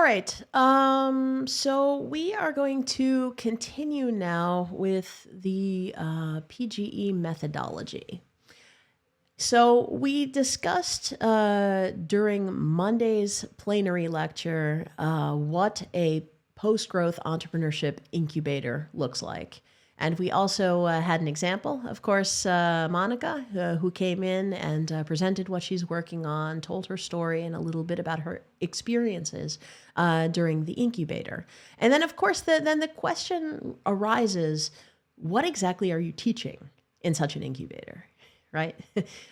right. So we are going to continue now with the PGE methodology. So we discussed during Monday's plenary lecture what a post-growth entrepreneurship incubator looks like. And we also had an example, of course, Monica, who came in and presented what she's working on, told her story and a little bit about her experiences during the incubator. And then, of course, then the question arises, what exactly are you teaching in such an incubator, right?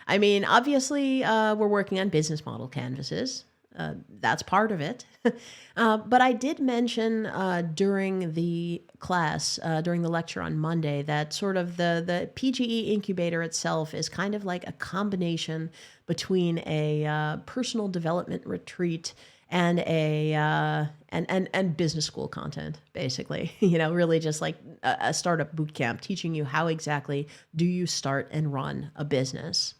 I mean, obviously, we're working on business model canvases. That's part of it. But I did mention during the class, during the lecture on Monday, that sort of the PGE incubator itself is kind of like a combination between a personal development retreat and and business school content, basically. Really just like a startup boot camp, teaching you how exactly do you start and run a business.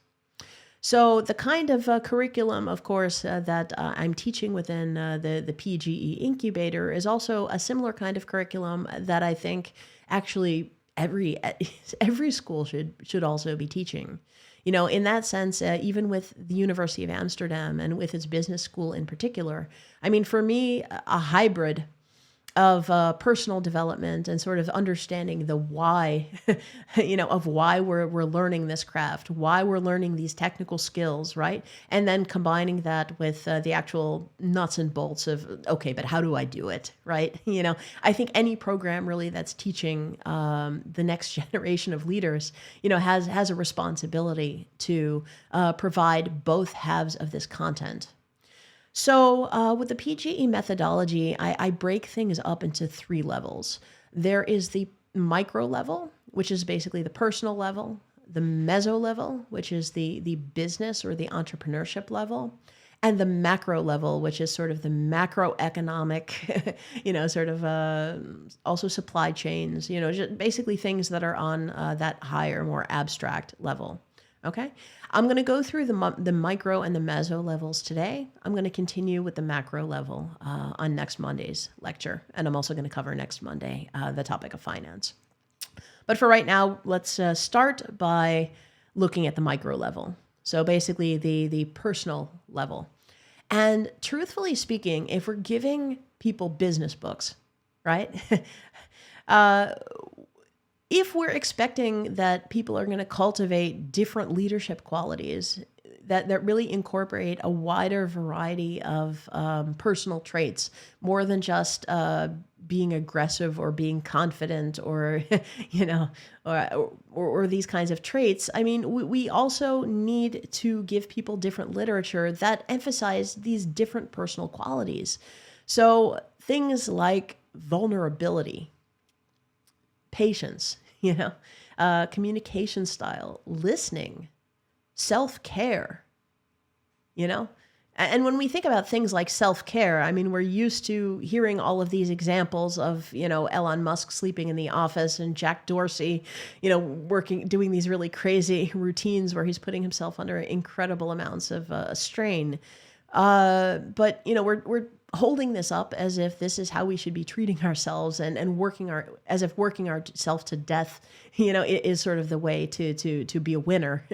So the kind of curriculum, of course, that I'm teaching within the PGE incubator is also a similar kind of curriculum that I think actually every school should also be teaching. In that sense, even with the University of Amsterdam and with its business school in particular, I mean, for me, a hybrid of personal development and sort of understanding the why, of why we're learning this craft, why we're learning these technical skills, right? And then combining that with the actual nuts and bolts of, okay, but how do I do it, right? I think any program really that's teaching the next generation of leaders, has a responsibility to provide both halves of this content. So with the PGE methodology, I break things up into 3 levels. There is the micro level, which is basically the personal level, the meso level, which is the business or the entrepreneurship level, and the macro level, which is sort of the macroeconomic, sort of also supply chains, just basically things that are on that higher, more abstract level. Okay, I'm going to go through the micro and the meso levels today. I'm going to continue with the macro level on next Monday's lecture. And I'm also going to cover next Monday the topic of finance. But for right now, let's start by looking at the micro level. So basically the personal level. And truthfully speaking, if we're giving people business books, right? If we're expecting that people are going to cultivate different leadership qualities that really incorporate a wider variety of personal traits, more than just being aggressive or being confident or, or these kinds of traits, I mean, we also need to give people different literature that emphasize these different personal qualities. So things like vulnerability, patience, communication style, listening, self-care, And when we think about things like self-care, I mean, we're used to hearing all of these examples of, Elon Musk sleeping in the office and Jack Dorsey, doing these really crazy routines where he's putting himself under incredible amounts of strain. But, we're holding this up as if this is how we should be treating ourselves and working ourselves to death, is sort of the way to be a winner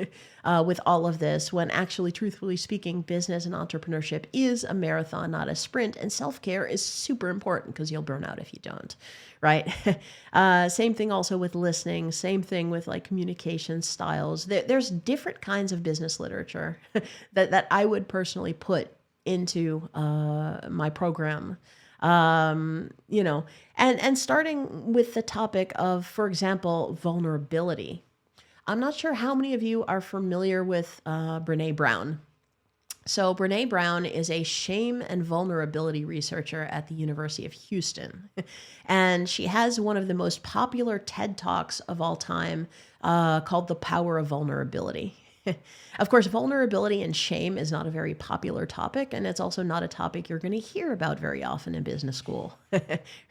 with all of this, when actually, truthfully speaking, business and entrepreneurship is a marathon, not a sprint. And self-care is super important because you'll burn out if you don't, right? Same thing also with listening, same thing with like communication styles. There's different kinds of business literature that I would personally put into my program, and starting with the topic of, for example, vulnerability. I'm not sure how many of you are familiar with Brené Brown. So Brené Brown is a shame and vulnerability researcher at the University of Houston. And she has one of the most popular TED Talks of all time called The Power of Vulnerability. Of course, vulnerability and shame is not a very popular topic, and it's also not a topic you're going to hear about very often in business school,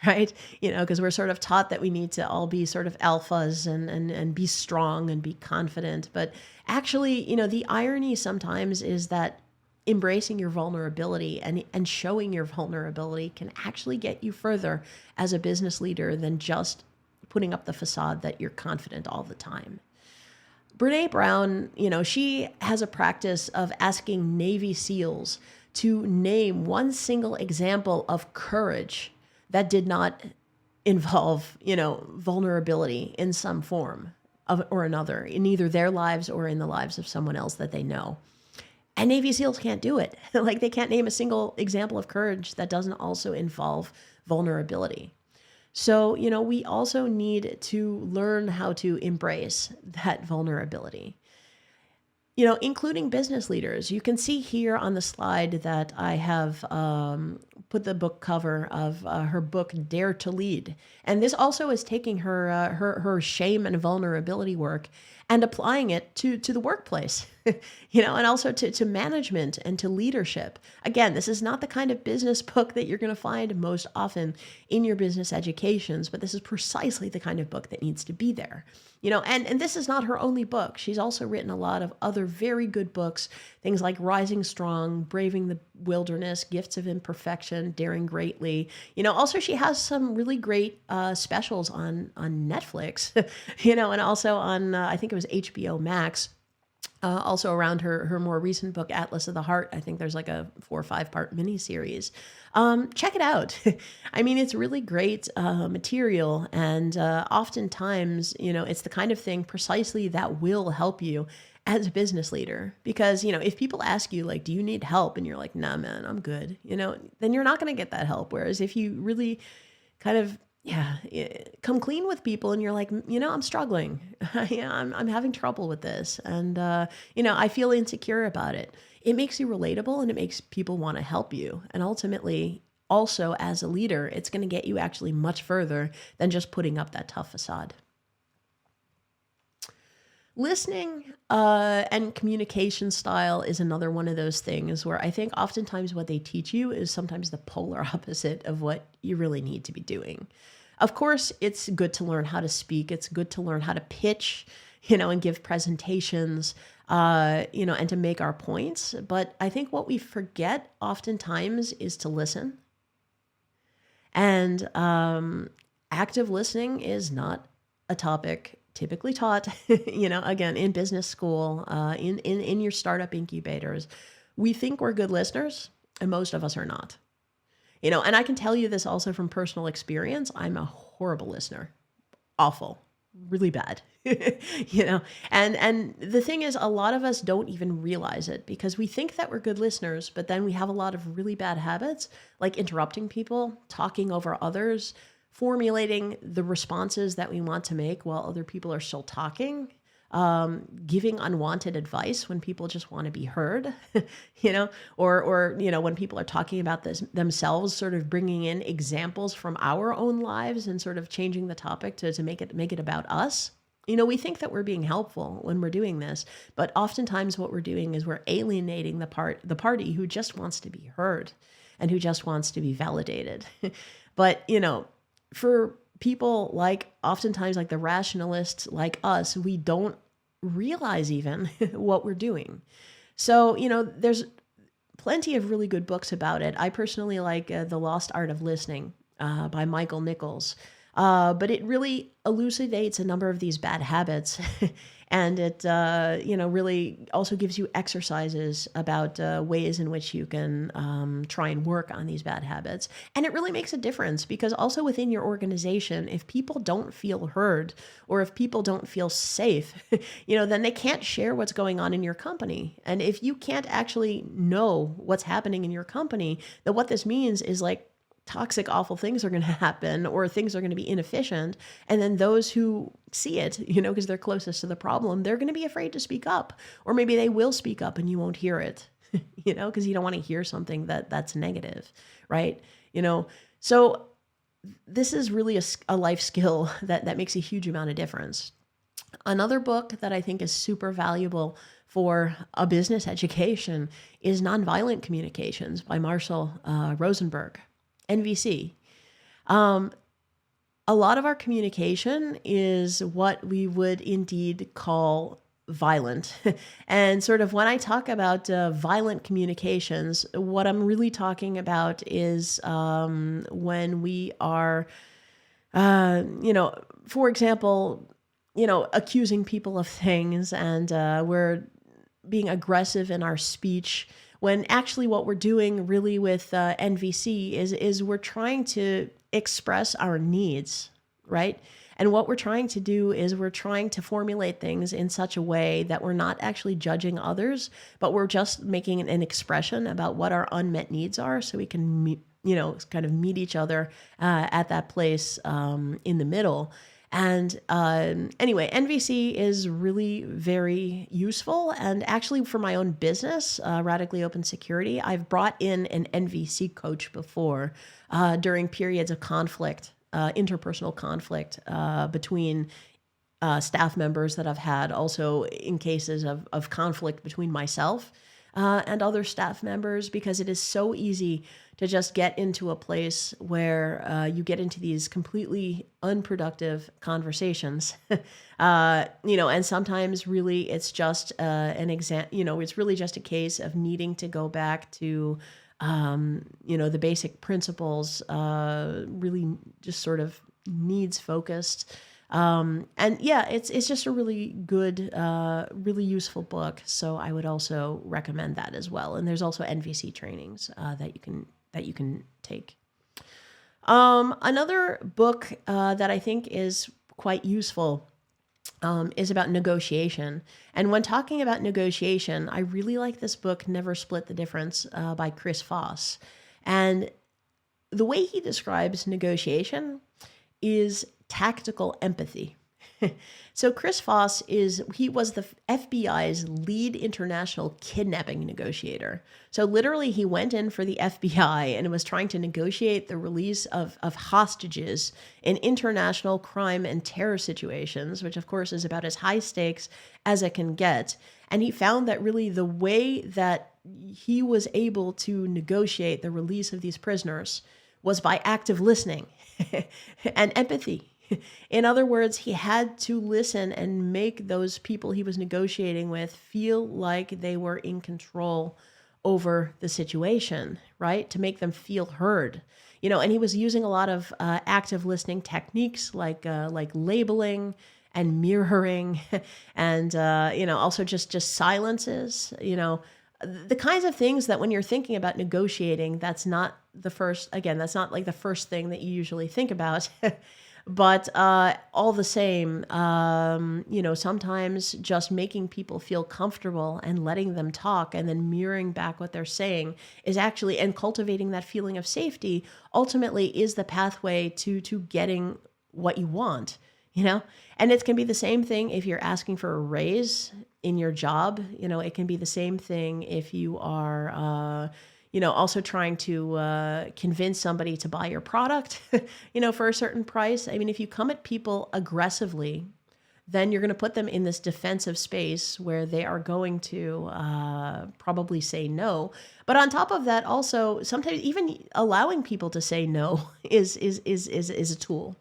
right? Because we're sort of taught that we need to all be sort of alphas and be strong and be confident. But actually, the irony sometimes is that embracing your vulnerability and showing your vulnerability can actually get you further as a business leader than just putting up the facade that you're confident all the time. Brené Brown, she has a practice of asking Navy SEALs to name one single example of courage that did not involve, vulnerability in some form or another, in either their lives or in the lives of someone else that they know. And Navy SEALs can't do it. Like, they can't name a single example of courage that doesn't also involve vulnerability. So, we also need to learn how to embrace that vulnerability. Including business leaders. You can see here on the slide that I have put the book cover of her book, Dare to Lead. And this also is taking her shame and vulnerability work and applying it to the workplace, and also to management and to leadership. Again, this is not the kind of business book that you're going to find most often in your business educations, but this is precisely the kind of book that needs to be there. And this is not her only book. She's also written a lot of other very good books, things like Rising Strong, Braving the Wilderness, Gifts of Imperfection, Daring Greatly. Also she has some really great specials on Netflix, and also on, I think it was HBO Max. Also around her more recent book, Atlas of the Heart. I think there's like a 4 or 5 part miniseries. Check it out. I mean, it's really great material. And oftentimes, it's the kind of thing precisely that will help you as a business leader. Because, if people ask you, like, do you need help? And you're like, nah, man, I'm good. Then you're not going to get that help. Whereas if you really kind of come clean with people and you're like, I'm struggling. I'm having trouble with this. And, I feel insecure about it. It makes you relatable and it makes people want to help you. And ultimately, also as a leader, it's going to get you actually much further than just putting up that tough facade. Listening and communication style is another one of those things where I think oftentimes what they teach you is sometimes the polar opposite of what you really need to be doing. Of course, it's good to learn how to speak. It's good to learn how to pitch, and give presentations, and to make our points. But I think what we forget oftentimes is to listen. And active listening is not a topic typically taught, again, in business school, in your startup incubators. We think we're good listeners, and most of us are not. And I can tell you this also from personal experience. I'm a horrible listener. Awful. Really bad. And the thing is, a lot of us don't even realize it because we think that we're good listeners, but then we have a lot of really bad habits, like interrupting people, talking over others, formulating the responses that we want to make while other people are still talking, giving unwanted advice when people just want to be heard, or when people are talking about this themselves, sort of bringing in examples from our own lives and sort of changing the topic to make it about us. We think that we're being helpful when we're doing this, but oftentimes what we're doing is we're alienating the party who just wants to be heard and who just wants to be validated. But, for people oftentimes like the rationalists like us, we don't realize even what we're doing. So, there's plenty of really good books about it. I personally like The Lost Art of Listening by Michael Nichols. But it really elucidates a number of these bad habits. And it, really also gives you exercises about ways in which you can try and work on these bad habits. And it really makes a difference because also within your organization, if people don't feel heard or if people don't feel safe, then they can't share what's going on in your company. And if you can't actually know what's happening in your company, then what this means is toxic, awful things are going to happen or things are going to be inefficient. And then those who see it, because they're closest to the problem, they're going to be afraid to speak up, or maybe they will speak up and you won't hear it, because you don't want to hear something that's negative. Right. So this is really a life skill that makes a huge amount of difference. Another book that I think is super valuable for a business education is Nonviolent Communications by Marshall Rosenberg. NVC. A lot of our communication is what we would indeed call violent. And sort of when I talk about violent communications, what I'm really talking about is when we are, for example, accusing people of things, and we're being aggressive in our speech, when actually what we're doing really with NVC is we're trying to express our needs, right? And what we're trying to do is we're trying to formulate things in such a way that we're not actually judging others, but we're just making an expression about what our unmet needs are, so we can kind of meet each other at that place in the middle. And anyway, NVC is really very useful. And actually, for my own business, Radically Open Security, I've brought in an NVC coach before during periods of conflict, interpersonal conflict between staff members that I've had, also in cases of conflict between myself and other staff members, because it is so easy to just get into a place where you get into these completely unproductive conversations, and sometimes really it's just it's really just a case of needing to go back to, the basic principles, really just sort of needs focused. And yeah, it's just a really good, really useful book. So I would also recommend that as well. And there's also NVC trainings that you can take. Another book that I think is quite useful is about negotiation. And when talking about negotiation, I really like this book, Never Split the Difference, by Chris Voss. And the way he describes negotiation is tactical empathy. So Chris Voss he was the FBI's lead international kidnapping negotiator. So literally he went in for the FBI and was trying to negotiate the release of hostages in international crime and terror situations, which of course is about as high stakes as it can get. And he found that really the way that he was able to negotiate the release of these prisoners was by active listening and empathy. In other words, he had to listen and make those people he was negotiating with feel like they were in control over the situation, right? To make them feel heard. And he was using a lot of active listening techniques like labeling and mirroring and, also just silences, the kinds of things that when you're thinking about negotiating, that's not that's not like the first thing that you usually think about. But all the same, sometimes just making people feel comfortable and letting them talk and then mirroring back what they're saying is actually, and cultivating that feeling of safety, ultimately is the pathway to getting what you want, And it can be the same thing if you're asking for a raise in your job. It can be the same thing if you are also trying to convince somebody to buy your product, for a certain price. I mean, if you come at people aggressively, then you're going to put them in this defensive space where they are going to probably say no. But on top of that, also, sometimes even allowing people to say no is a tool.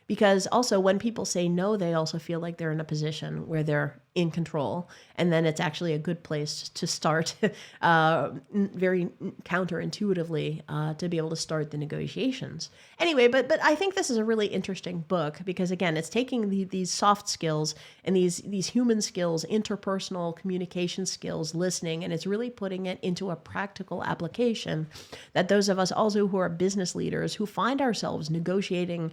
Because also when people say no, they also feel like they're in a position where they're in control. And then it's actually a good place to start very counterintuitively to be able to start the negotiations. Anyway, but I think this is a really interesting book because, again, it's taking these soft skills and these human skills, interpersonal communication skills, listening, and it's really putting it into a practical application that those of us also who are business leaders who find ourselves negotiating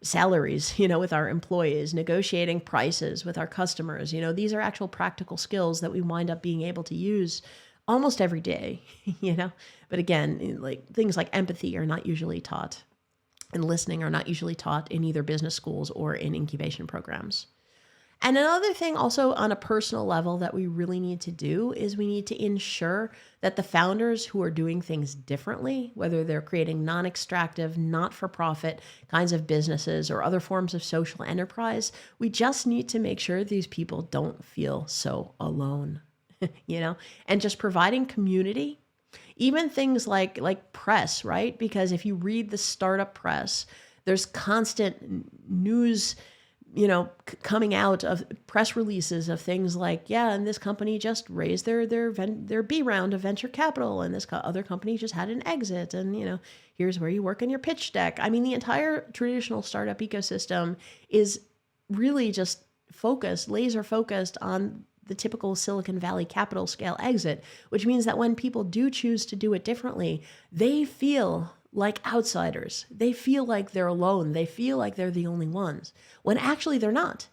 salaries, with our employees, negotiating prices with our customers. These are actual practical skills that we wind up being able to use almost every day, But again, things like empathy are not usually taught, and listening are not usually taught in either business schools or in incubation programs. And another thing also on a personal level that we really need to do is we need to ensure that the founders who are doing things differently, whether they're creating non-extractive, not-for-profit kinds of businesses or other forms of social enterprise, we just need to make sure these people don't feel so alone, and just providing community, even things like press, right? Because if you read the startup press, there's constant news coming out of press releases of things like, yeah, and this company just raised their B round of venture capital, and this other company just had an exit, and here's where you work on your pitch deck. I mean, the entire traditional startup ecosystem is really just laser focused on the typical Silicon Valley capital scale exit, which means that when people do choose to do it differently, they feel like outsiders. They feel like they're alone. They feel like they're the only ones, when actually they're not.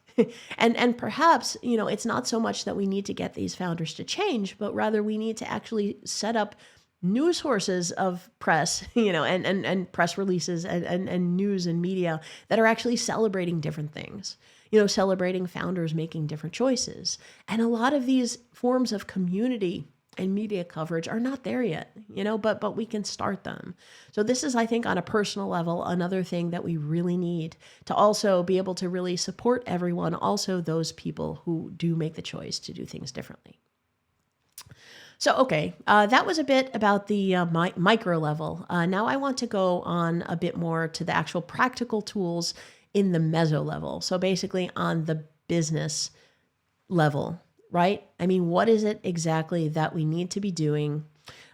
And perhaps, it's not so much that we need to get these founders to change, but rather we need to actually set up news sources of press, and press releases and news and media that are actually celebrating different things, celebrating founders making different choices. And a lot of these forms of community and media coverage are not there yet, but we can start them. So this is, I think, on a personal level, another thing that we really need to also be able to really support everyone, also those people who do make the choice to do things differently. So, okay, that was a bit about the micro level. Now I want to go on a bit more to the actual practical tools in the meso level. So basically on the business level, right? I mean, what is it exactly that we need to be doing?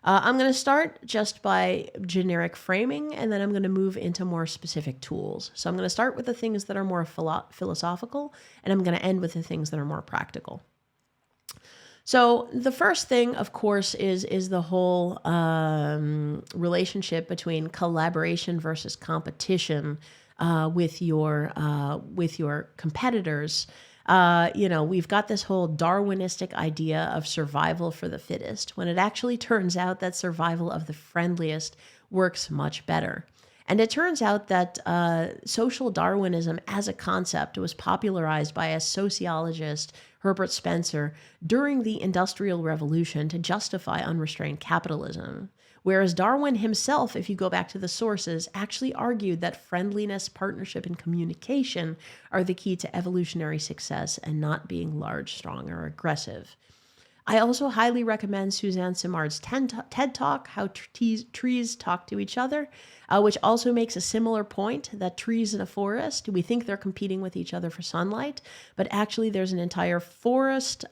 I'm going to start just by generic framing, and then I'm going to move into more specific tools. So I'm going to start with the things that are more philosophical, and I'm going to end with the things that are more practical. So the first thing, of course, is the whole relationship between collaboration versus competition with your competitors. We've got this whole Darwinistic idea of survival for the fittest, when it actually turns out that survival of the friendliest works much better. And it turns out that social Darwinism as a concept was popularized by a sociologist, Herbert Spencer, during the Industrial Revolution to justify unrestrained capitalism. Whereas Darwin himself, if you go back to the sources, actually argued that friendliness, partnership, and communication are the key to evolutionary success, and not being large, strong, or aggressive. I also highly recommend Suzanne Simard's TED Talk, How Trees Talk to Each Other, which also makes a similar point that trees in a forest, we think they're competing with each other for sunlight, but actually there's an entire forest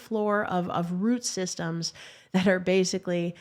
floor of root systems that are basically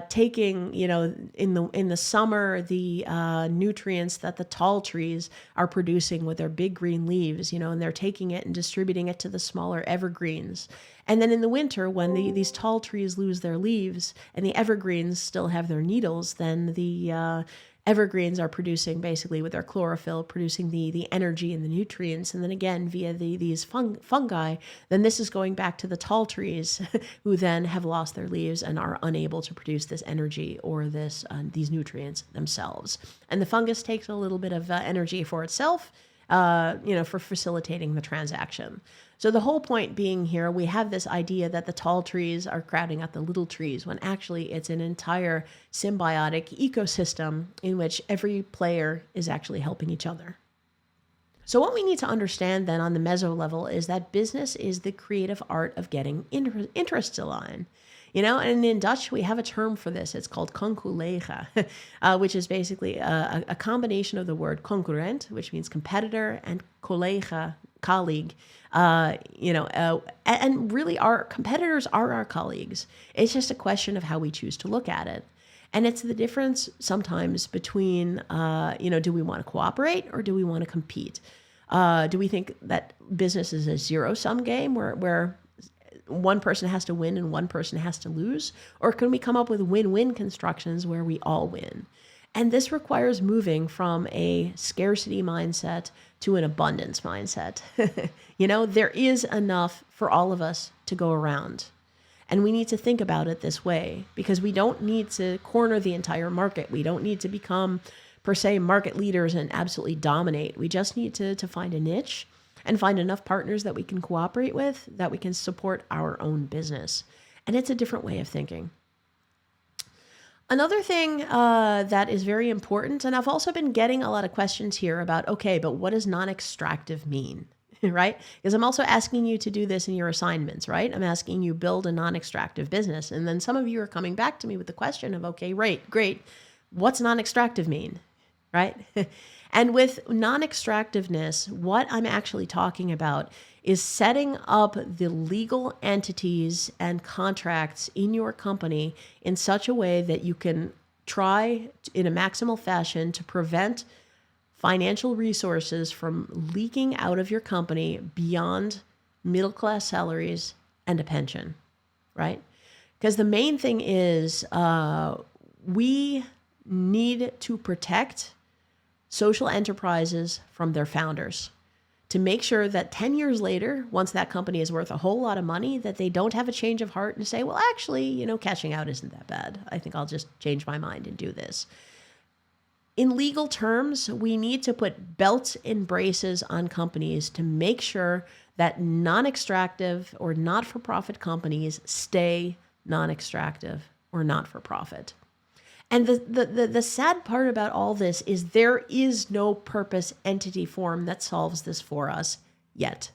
taking, in the summer, the nutrients that the tall trees are producing with their big green leaves, and they're taking it and distributing it to the smaller evergreens. And then in the winter, when these tall trees lose their leaves and the evergreens still have their needles, then the evergreens are producing, basically with their chlorophyll, producing the energy and the nutrients. And then again, via these fungi, then this is going back to the tall trees who then have lost their leaves and are unable to produce this energy or these nutrients themselves. And the fungus takes a little bit of energy for itself, for facilitating the transaction. So the whole point being here, we have this idea that the tall trees are crowding out the little trees, when actually it's an entire symbiotic ecosystem in which every player is actually helping each other. So what we need to understand then on the meso level is that business is the creative art of getting interests aligned. And in Dutch, we have a term for this. It's called conculega, which is basically a combination of the word concurrent, which means competitor, and collega, colleague. And really our competitors are our colleagues. It's just a question of how we choose to look at it. And it's the difference sometimes between, do we want to cooperate or do we want to compete? Do we think that business is a zero-sum game where one person has to win and one person has to lose? Or can we come up with win-win constructions where we all win? And this requires moving from a scarcity mindset to an abundance mindset. There is enough for all of us to go around. And we need to think about it this way, because we don't need to corner the entire market. We don't need to become, per se, market leaders and absolutely dominate. We just need to find a niche and find enough partners that we can cooperate with, that we can support our own business. And it's a different way of thinking. Another thing that is very important, and I've also been getting a lot of questions here about, okay, but what does non-extractive mean, right? Because I'm also asking you to do this in your assignments, right? I'm asking you build a non-extractive business. And then some of you are coming back to me with the question of, okay, great. What's non-extractive mean? right? And with non-extractiveness, what I'm actually talking about is setting up the legal entities and contracts in your company in such a way that you can try in a maximal fashion to prevent financial resources from leaking out of your company beyond middle class salaries and a pension, right? Because the main thing is we need to protect social enterprises from their founders to make sure that 10 years later, once that company is worth a whole lot of money, that they don't have a change of heart and say, well, actually, cashing out isn't that bad. I think I'll just change my mind and do this. In legal terms, we need to put belts and braces on companies to make sure that non-extractive or not-for-profit companies stay non-extractive or not-for-profit. And the sad part about all this is there is no purpose entity form that solves this for us yet.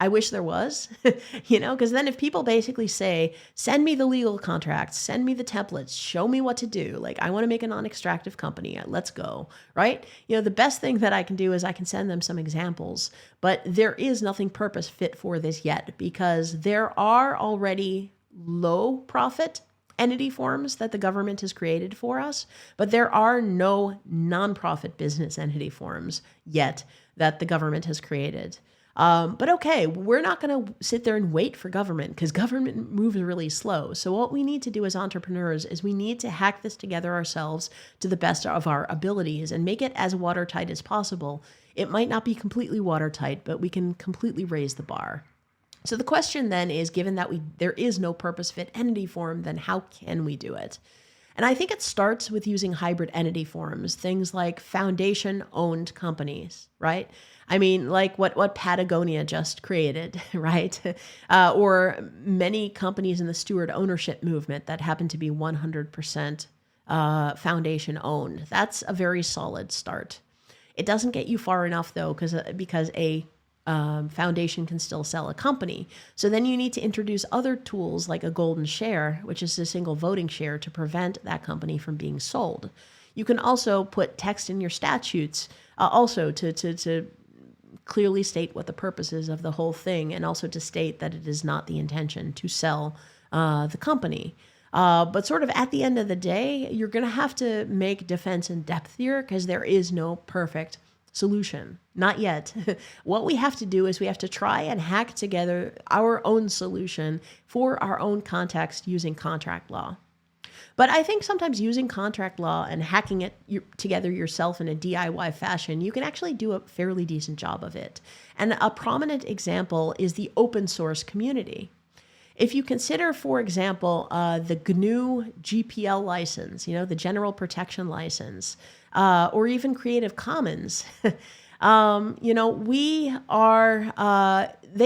I wish there was, because then if people basically say, send me the legal contracts, send me the templates, show me what to do. Like, I want to make a non-extractive company. Let's go, right? The best thing that I can do is I can send them some examples, but there is nothing purpose fit for this yet because there are already low profit entity forms that the government has created for us, but there are no nonprofit business entity forms yet that the government has created. But okay, we're not going to sit there and wait for government because government moves really slow. So what we need to do as entrepreneurs is we need to hack this together ourselves to the best of our abilities and make it as watertight as possible. It might not be completely watertight, but we can completely raise the bar. So the question then is, given that there is no purpose fit entity form, then how can we do it? And I think it starts with using hybrid entity forms, things like foundation-owned companies, right? I mean, like what Patagonia just created, right? Or many companies in the steward ownership movement that happen to be 100% foundation-owned. That's a very solid start. It doesn't get you far enough, though, because a foundation can still sell a company. So then you need to introduce other tools like a golden share, which is a single voting share to prevent that company from being sold. You can also put text in your statutes also to clearly state what the purpose is of the whole thing and also to state that it is not the intention to sell the company. But sort of at the end of the day, you're going to have to make defense in depth here because there is no perfect solution. Not yet. What we have to do is we have to try and hack together our own solution for our own context using contract law. But I think sometimes using contract law and hacking it together yourself in a DIY fashion, you can actually do a fairly decent job of it. And a prominent example is the open source community. If you consider, for example, the GNU GPL license, the General Protection License, or even Creative Commons, they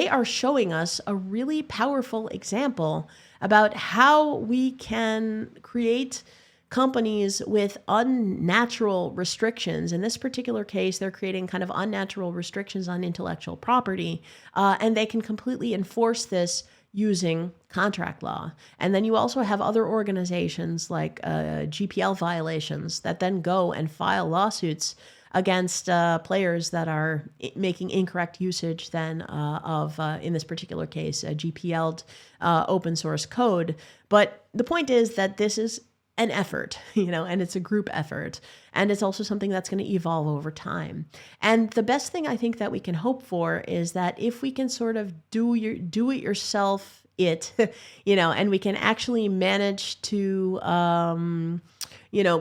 are showing us a really powerful example about how we can create companies with unnatural restrictions. In this particular case, they're creating kind of unnatural restrictions on intellectual property, and they can completely enforce this using contract law. And then you also have other organizations like GPL violations that then go and file lawsuits against players that are making incorrect usage then of, in this particular case, a GPL open source code. But the point is that this is an effort, and it's a group effort. And it's also something that's going to evolve over time. And the best thing I think that we can hope for is that if we can sort of do it yourself, and we can actually manage to,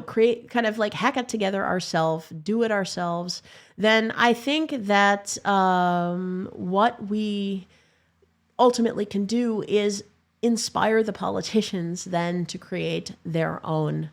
create kind of like hack it together ourselves, do it ourselves, then I think that what we ultimately can do is inspire the politicians then to create their own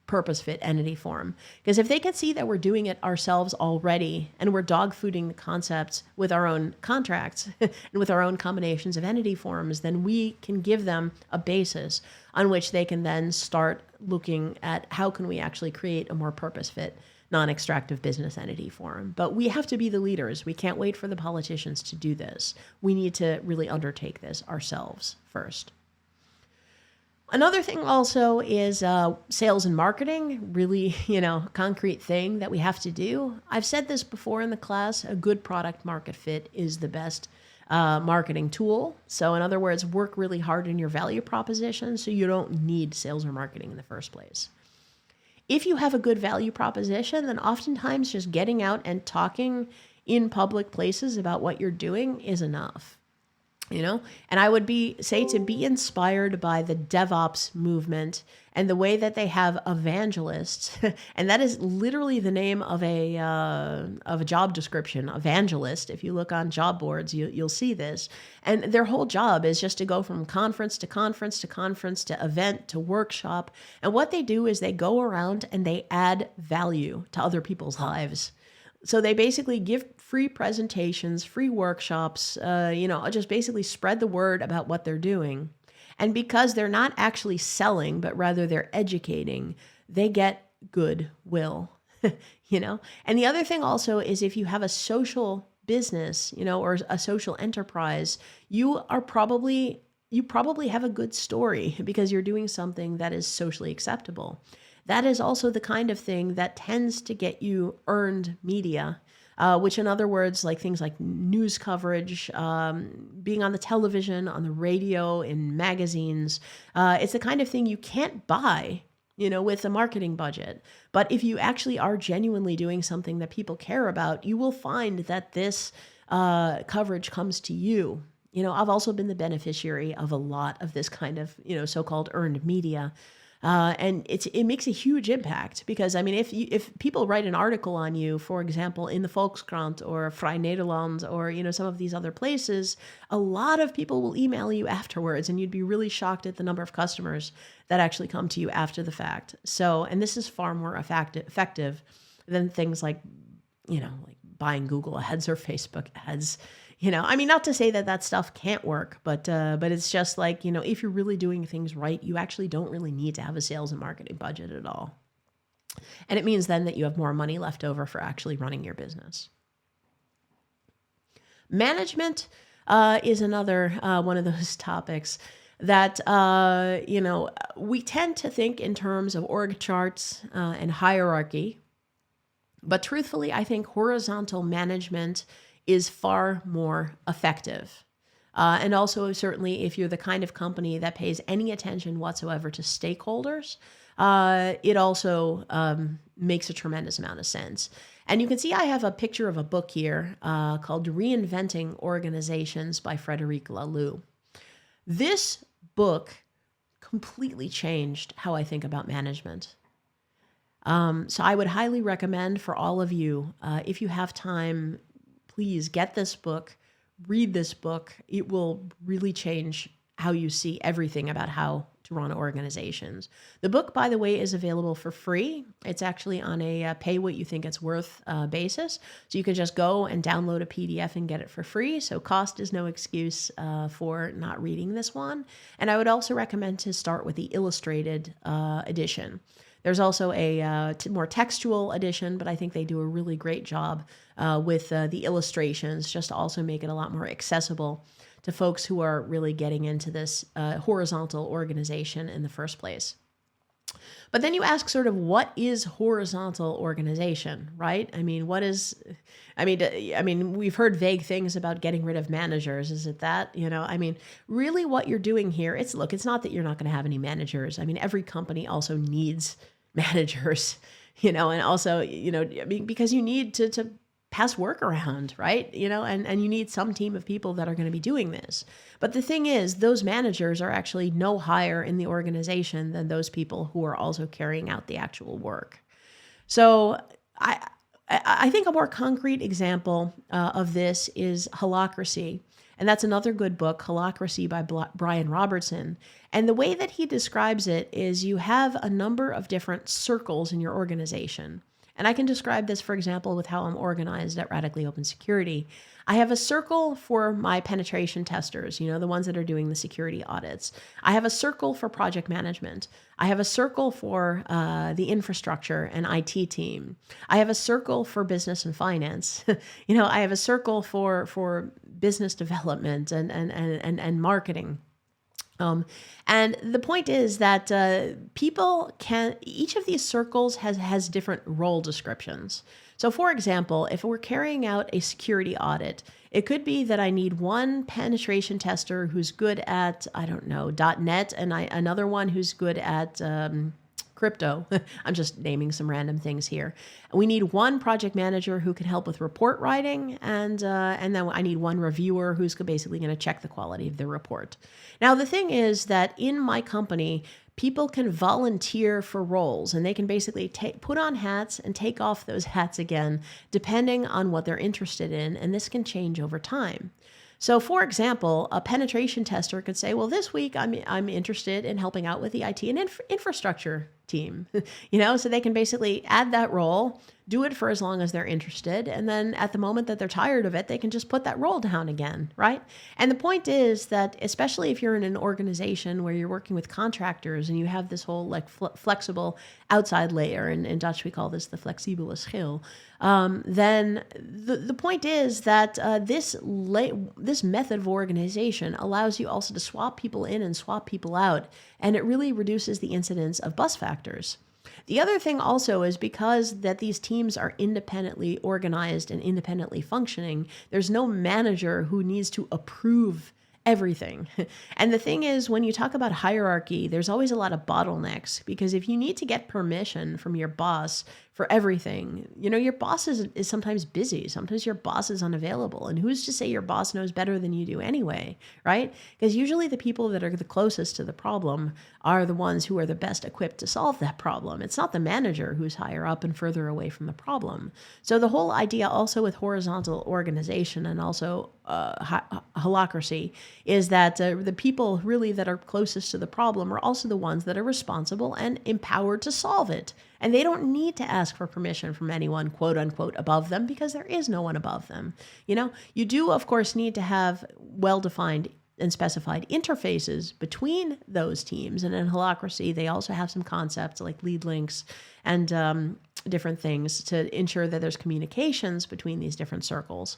purpose-fit entity form. Because if they can see that we're doing it ourselves already and we're dog-fooding the concepts with our own contracts and with our own combinations of entity forms, then we can give them a basis on which they can then start looking at how can we actually create a more purpose-fit non-extractive business entity form. But we have to be the leaders. We can't wait for the politicians to do this. We need to really undertake this ourselves first. Another thing also is sales and marketing, really, concrete thing that we have to do. I've said this before in the class, a good product market fit is the best marketing tool. So in other words, work really hard in your value proposition so you don't need sales or marketing in the first place. If you have a good value proposition, then oftentimes just getting out and talking in public places about what you're doing is enough. And I would say to be inspired by the DevOps movement and the way that they have evangelists, and that is literally the name of a job description, evangelist. If you look on job boards, you'll see this, and their whole job is just to go from conference to conference to conference to event to workshop, and what they do is they go around and they add value to other people's lives. So they basically give free presentations, free workshops, just basically spread the word about what they're doing. And because they're not actually selling, but rather they're educating, they get goodwill, And the other thing also is if you have a social business, or a social enterprise, you probably have a good story because you're doing something that is socially acceptable. That is also the kind of thing that tends to get you earned media, which in other words, like things like news coverage, being on the television, on the radio, in magazines. It's the kind of thing you can't buy, with a marketing budget. But if you actually are genuinely doing something that people care about, you will find that this coverage comes to you. I've also been the beneficiary of a lot of this kind of, so-called earned media. And it makes a huge impact because, if people write an article on you, for example, in the Volkskrant or Vrij Nederland or, some of these other places, a lot of people will email you afterwards and you'd be really shocked at the number of customers that actually come to you after the fact. So, and this is far more effective than things like buying Google ads or Facebook ads. Not to say that stuff can't work, but it's just like, if you're really doing things right, you actually don't really need to have a sales and marketing budget at all. And it means then that you have more money left over for actually running your business. Management is another one of those topics that, we tend to think in terms of org charts and hierarchy. But truthfully, I think horizontal management is far more effective. And also, certainly, if you're the kind of company that pays any attention whatsoever to stakeholders, it also makes a tremendous amount of sense. And you can see I have a picture of a book here called Reinventing Organizations by Frederic Laloux. This book completely changed how I think about management. So I would highly recommend for all of you, if you have time, please get this book, read this book. It will really change how you see everything about how to run organizations. The book, by the way, is available for free. It's actually on a pay what you think it's worth basis. So you can just go and download a PDF and get it for free. So cost is no excuse for not reading this one. And I would also recommend to start with the illustrated edition. There's also a more textual edition, but I think they do a really great job with the illustrations, just to also make it a lot more accessible to folks who are really getting into this horizontal organization in the first place. But then you ask sort of, what is horizontal organization, right? We've heard vague things about getting rid of managers. Is it that, really what you're doing here, it's not that you're not going to have any managers. Every company also needs managers, and also, because you need to pass work around, right? And you need some team of people that are going to be doing this. But the thing is, those managers are actually no higher in the organization than those people who are also carrying out the actual work. So I think a more concrete example of this is Holacracy. And that's another good book, Holacracy by Brian Robertson. And the way that he describes it is you have a number of different circles in your organization. And I can describe this, for example, with how I'm organized at Radically Open Security. I have a circle for my penetration testers, the ones that are doing the security audits. I have a circle for project management. I have a circle for the infrastructure and IT team. I have a circle for business and finance. I have a circle for business development and marketing. Um, and the point is that each of these circles has different role descriptions. So, for example, if we're carrying out a security audit, it could be that I need one penetration tester who's good at, I don't know, .NET, and another one who's good at crypto. I'm just naming some random things here. We need one project manager who can help with report writing, and then I need one reviewer who's basically going to check the quality of the report. Now, the thing is that in my company, people can volunteer for roles, and they can basically put on hats and take off those hats again, depending on what they're interested in, and this can change over time. So, for example, a penetration tester could say, well, this week I'm interested in helping out with the IT and infrastructure team, so they can basically add that role, do it for as long as they're interested, and then at the moment that they're tired of it, they can just put that role down again, right? And the point is that, especially if you're in an organization where you're working with contractors and you have this whole flexible outside layer, in Dutch we call this the flexibele schil, then the point is that this method of organization allows you also to swap people in and swap people out, and it really reduces the incidence of bus factors. The other thing also is because that these teams are independently organized and independently functioning, there's no manager who needs to approve everything. And the thing is, when you talk about hierarchy, there's always a lot of bottlenecks, because if you need to get permission from your boss for everything, your boss is sometimes busy. Sometimes your boss is unavailable. And who's to say your boss knows better than you do anyway, right? Because usually the people that are the closest to the problem are the ones who are the best equipped to solve that problem. It's not the manager who's higher up and further away from the problem. So the whole idea also with horizontal organization and also holacracy is that the people really that are closest to the problem are also the ones that are responsible and empowered to solve it. And they don't need to ask for permission from anyone, quote unquote, above them, because there is no one above them. You do, of course, need to have well-defined and specified interfaces between those teams. And in holacracy, they also have some concepts like lead links and different things to ensure that there's communications between these different circles.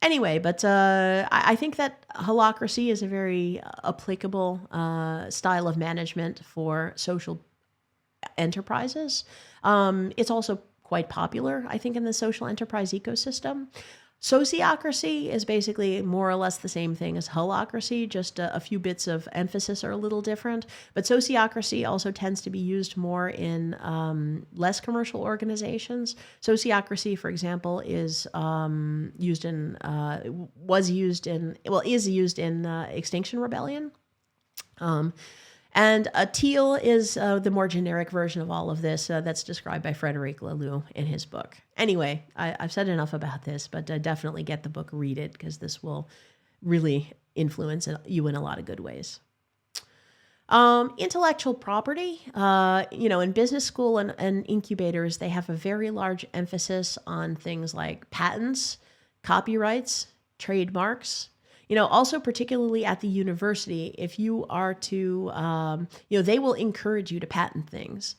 Anyway, but I think that holacracy is a very applicable style of management for social enterprises. It's also quite popular, I think, in the social enterprise ecosystem. Sociocracy is basically more or less the same thing as holacracy, just a few bits of emphasis are a little different. But sociocracy also tends to be used more in less commercial organizations. Sociocracy, for example, is used in Extinction Rebellion. And a teal is the more generic version of all of this that's described by Frederic Laloux in his book. Anyway, I've said enough about this, but definitely get the book, read it, because this will really influence you in a lot of good ways. Intellectual property, in business school and incubators, they have a very large emphasis on things like patents, copyrights, trademarks. Also particularly at the university, if you are to, they will encourage you to patent things.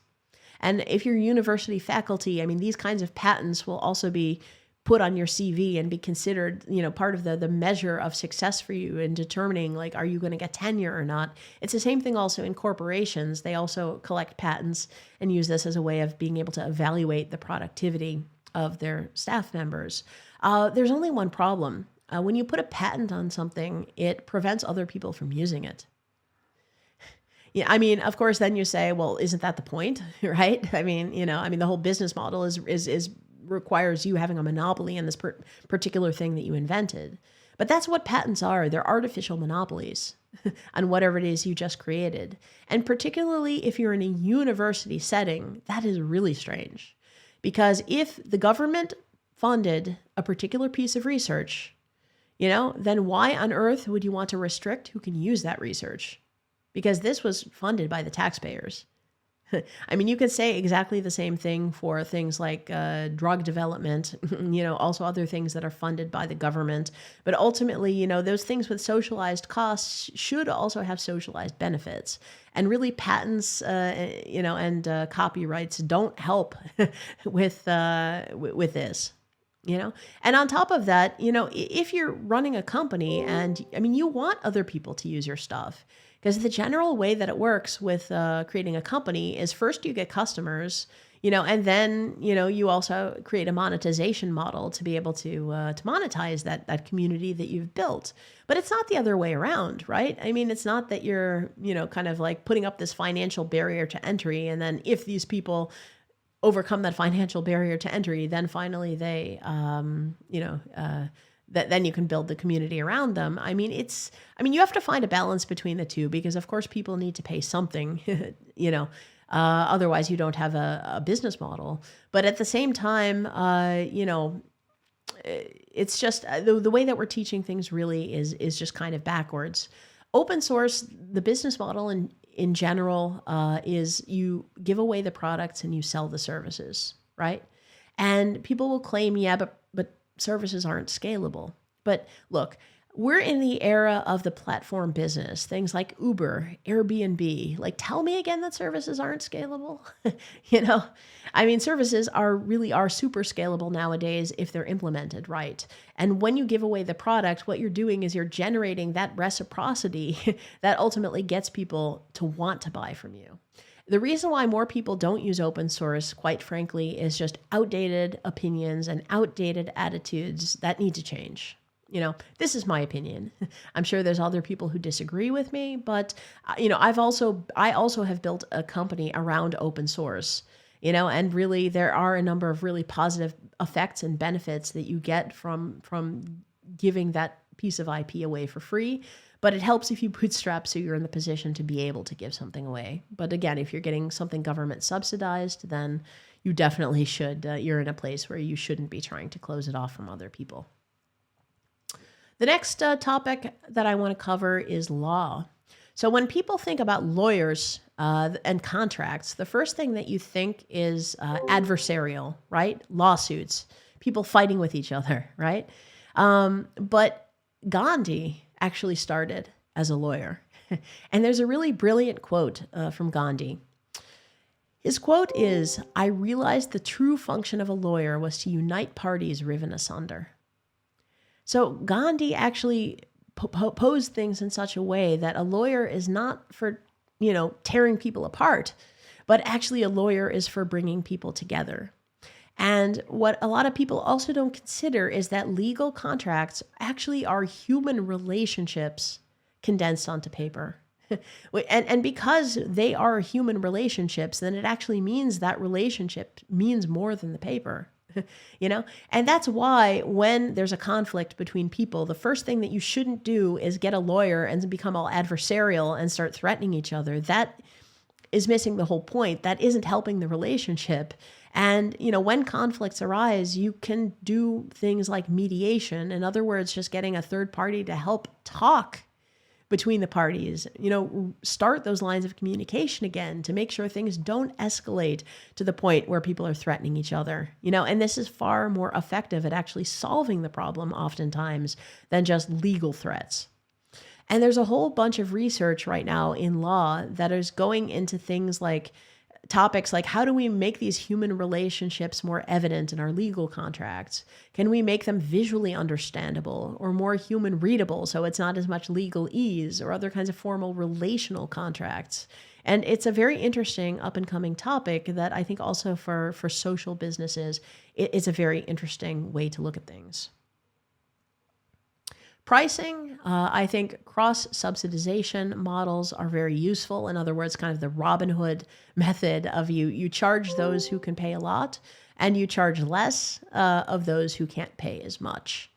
And if you're university faculty, these kinds of patents will also be put on your CV and be considered, part of the measure of success for you in determining, are you going to get tenure or not? It's the same thing also in corporations. They also collect patents and use this as a way of being able to evaluate the productivity of their staff members. There's only one problem. When you put a patent on something, it prevents other people from using it. Yeah, of course, then you say, well, isn't that the point, right? The whole business model is requires you having a monopoly on this particular thing that you invented. But that's what patents are. They're artificial monopolies on whatever it is you just created. And particularly if you're in a university setting, that is really strange. Because if the government funded a particular piece of research, then why on earth would you want to restrict who can use that research? Because this was funded by the taxpayers. You could say exactly the same thing for things like drug development, also other things that are funded by the government. But ultimately, those things with socialized costs should also have socialized benefits. And really patents, and copyrights don't help with this. And on top of that, if you're running a company and you want other people to use your stuff, because the general way that it works with creating a company is first you get customers, and then, you also create a monetization model to be able to monetize that community that you've built. But it's not the other way around, right? It's not that you're, kind of like putting up this financial barrier to entry. And then if these people overcome that financial barrier to entry, then finally they, then you can build the community around them. You have to find a balance between the two, because of course people need to pay something, otherwise you don't have a business model. But at the same time, it's just the way that we're teaching things really is just kind of backwards. Open source, the business model in general, is you give away the products and you sell the services, right? And people will claim, yeah, but services aren't scalable. But look, we're in the era of the platform business, things like Uber, Airbnb. Like, tell me again that services aren't scalable. Services are super scalable nowadays if they're implemented right. And when you give away the product, what you're doing is you're generating that reciprocity that ultimately gets people to want to buy from you. The reason why more people don't use open source, quite frankly, is just outdated opinions and outdated attitudes that need to change. This is my opinion. I'm sure there's other people who disagree with me, but I also have built a company around open source, and really there are a number of really positive effects and benefits that you get from giving that piece of IP away for free. But it helps if you bootstrap, so you're in the position to be able to give something away. But again, if you're getting something government subsidized, then you definitely should. You're in a place where you shouldn't be trying to close it off from other people. The next topic that I want to cover is law. So when people think about lawyers and contracts, the first thing that you think is adversarial, right? Lawsuits, people fighting with each other, right? But Gandhi actually started as a lawyer. And there's a really brilliant quote from Gandhi. His quote is, "I realized the true function of a lawyer was to unite parties riven asunder." So Gandhi actually posed things in such a way that a lawyer is not for, tearing people apart, but actually a lawyer is for bringing people together. And what a lot of people also don't consider is that legal contracts actually are human relationships condensed onto paper. And because they are human relationships, then it actually means that relationship means more than the paper. And that's why when there's a conflict between people, the first thing that you shouldn't do is get a lawyer and become all adversarial and start threatening each other. That is missing the whole point. That isn't helping the relationship. And, when conflicts arise, you can do things like mediation. In other words, just getting a third party to help talk between the parties, start those lines of communication again to make sure things don't escalate to the point where people are threatening each other, and this is far more effective at actually solving the problem oftentimes than just legal threats. And there's a whole bunch of research right now in law that is going into things like topics like, how do we make these human relationships more evident in our legal contracts? Can we make them visually understandable or more human readable so it's not as much legalese, or other kinds of formal relational contracts? And it's a very interesting up and coming topic that I think also for social businesses, it's a very interesting way to look at things. Pricing, I think cross-subsidization models are very useful. In other words, kind of the Robin Hood method of you charge those who can pay a lot and you charge less of those who can't pay as much.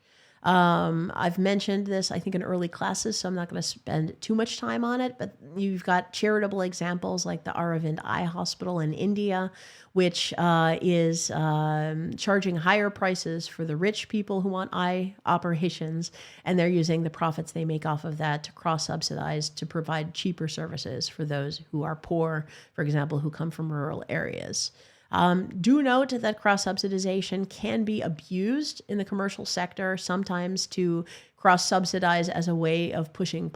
I've mentioned this, I think, in early classes, so I'm not going to spend too much time on it, but you've got charitable examples like the Aravind Eye Hospital in India, which is charging higher prices for the rich people who want eye operations, and they're using the profits they make off of that to cross-subsidize to provide cheaper services for those who are poor, for example, who come from rural areas. Do note that cross-subsidization can be abused in the commercial sector, sometimes to cross-subsidize as a way of pushing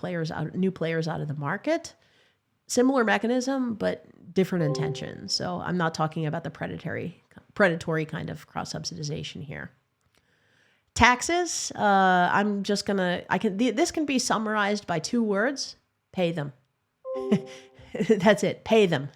new players out of the market. Similar mechanism, but different intention. So I'm not talking about the predatory kind of cross-subsidization here. Taxes, this can be summarized by 2 words: pay them. That's it. Pay them.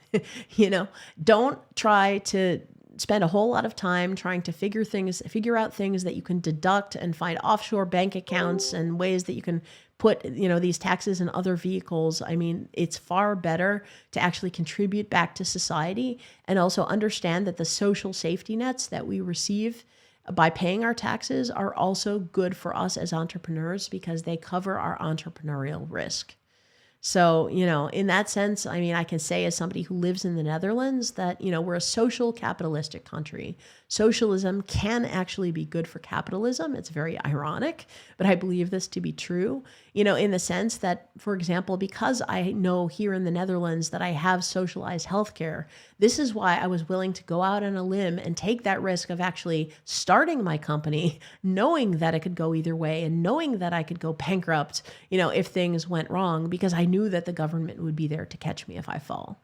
Don't try to spend a whole lot of time trying to figure out things that you can deduct and find offshore bank accounts and ways that you can put, these taxes in other vehicles. I mean, it's far better to actually contribute back to society and also understand that the social safety nets that we receive by paying our taxes are also good for us as entrepreneurs because they cover our entrepreneurial risk. So, in that sense, I mean, I can say as somebody who lives in the Netherlands that, we're a social capitalistic country. Socialism can actually be good for capitalism. It's very ironic, but I believe this to be true, in the sense that, for example, because I know here in the Netherlands that I have socialized healthcare, this is why I was willing to go out on a limb and take that risk of actually starting my company, knowing that it could go either way and knowing that I could go bankrupt, if things went wrong, because I knew that the government would be there to catch me if I fall.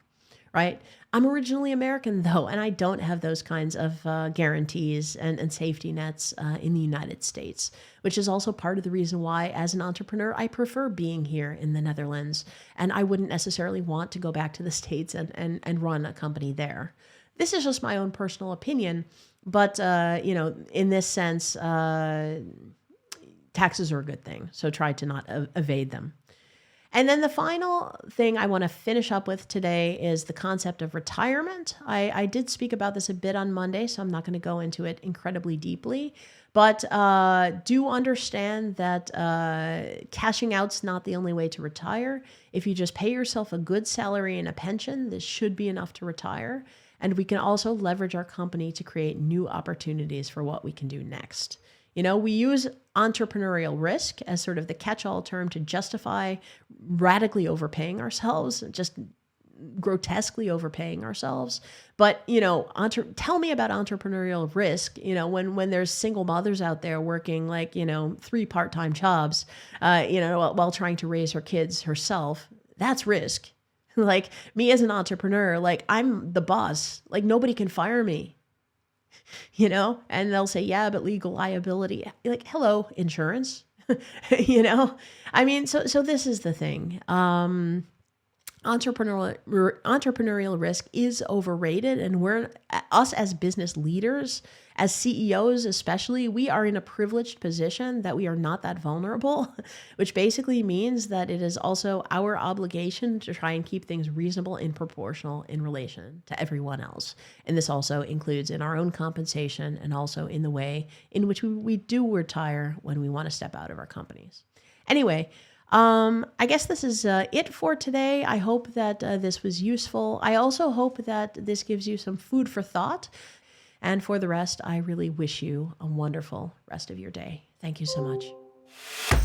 Right? I'm originally American, though, and I don't have those kinds of guarantees and safety nets in the United States, which is also part of the reason why, as an entrepreneur, I prefer being here in the Netherlands, and I wouldn't necessarily want to go back to the States and run a company there. This is just my own personal opinion, but, in this sense, taxes are a good thing, so try to not evade them. And then the final thing I want to finish up with today is the concept of retirement. I did speak about this a bit on Monday, so I'm not going to go into it incredibly deeply. But do understand that cashing out's not the only way to retire. If you just pay yourself a good salary and a pension, this should be enough to retire. And we can also leverage our company to create new opportunities for what we can do next. We use entrepreneurial risk as sort of the catch-all term to justify radically overpaying ourselves, just grotesquely overpaying ourselves. But, tell me about entrepreneurial risk, when there's single mothers out there working 3 part-time jobs, while trying to raise her kids herself. That's risk. Like me as an entrepreneur, I'm the boss, nobody can fire me. And they'll say, yeah, but legal liability. Hello, insurance. I mean, so this is the thing. Entrepreneurial risk is overrated, and us as business leaders, as CEOs especially, we are in a privileged position that we are not that vulnerable, which basically means that it is also our obligation to try and keep things reasonable and proportional in relation to everyone else. And this also includes in our own compensation and also in the way in which we do retire when we want to step out of our companies. Anyway, I guess this is it for today. I hope that this was useful. I also hope that this gives you some food for thought. And for the rest, I really wish you a wonderful rest of your day. Thank you so much.